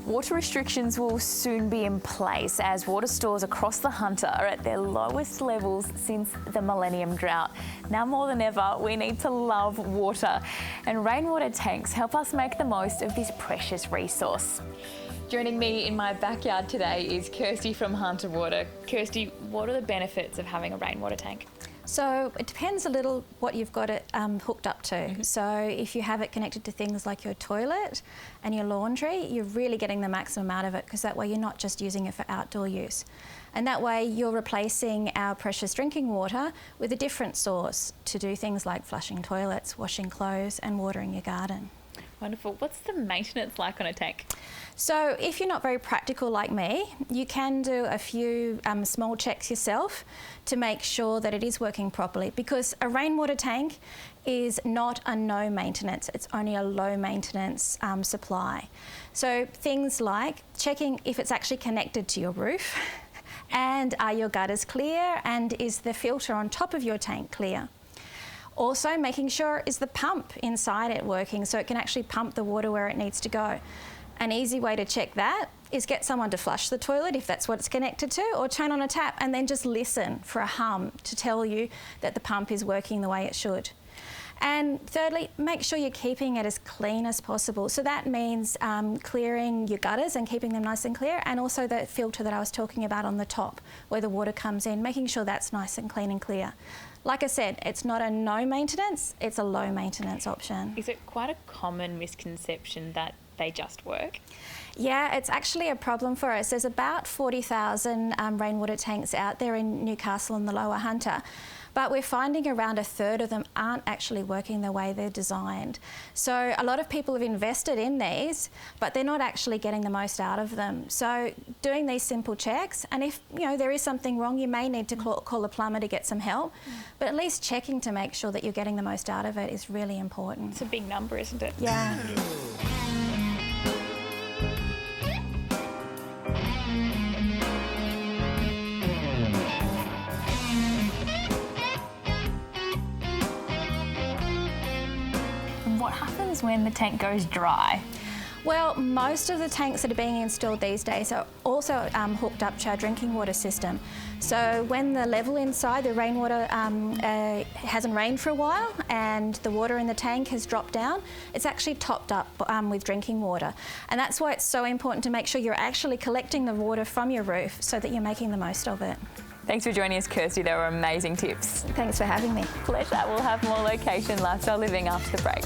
Water restrictions will soon be in place as water stores across the Hunter are at their lowest levels since the millennium drought. Now more than ever, we need to love water, and rainwater tanks help us make the most of this precious resource. Joining me in my backyard today is Kirsty from Hunter Water. Kirsty, what are the benefits of having a rainwater tank? So it depends a little what you've got it hooked up to. So if you have it connected to things like your toilet and your laundry, you're really getting the maximum out of it, because that way you're not just using it for outdoor use. And that way you're replacing our precious drinking water with a different source to do things like flushing toilets, washing clothes and watering your garden. Wonderful. What's the maintenance like on a tank? So if you're not very practical like me, you can do a few small checks yourself to make sure that it is working properly, because a rainwater tank is not a no maintenance, it's only a low maintenance supply. So things like checking if it's actually connected to your roof and are your gutters clear, and is the filter on top of your tank clear. Also making sure is the pump inside it working, so it can actually pump the water where it needs to go. An easy way to check that is get someone to flush the toilet if that's what it's connected to, or turn on a tap and then just listen for a hum to tell you that the pump is working the way it should. And thirdly, make sure you're keeping it as clean as possible. So that means clearing your gutters and keeping them nice and clear, and also the filter that I was talking about on the top where the water comes in, making sure that's nice and clean and clear. Like I said, it's not a no maintenance, it's a low maintenance option. Is it quite a common misconception that they just work? Yeah, it's actually a problem for us. There's about 40,000 rainwater tanks out there in Newcastle and the Lower Hunter, but we're finding around a third of them aren't actually working the way they're designed. So a lot of people have invested in these, but they're not actually getting the most out of them. So doing these simple checks, and if there is something wrong, you may need to call a plumber to get some help, but at least checking to make sure that you're getting the most out of it is really important. It's a big number, isn't it? Yeah. What happens when the tank goes dry? Well, most of the tanks that are being installed these days are also hooked up to our drinking water system. So when the level inside the rainwater hasn't rained for a while and the water in the tank has dropped down, it's actually topped up with drinking water. And that's why it's so important to make sure you're actually collecting the water from your roof so that you're making the most of it. Thanks for joining us, Kirsty. They were amazing tips. Thanks for having me. Pleasure. We'll have more location lifestyle living after the break.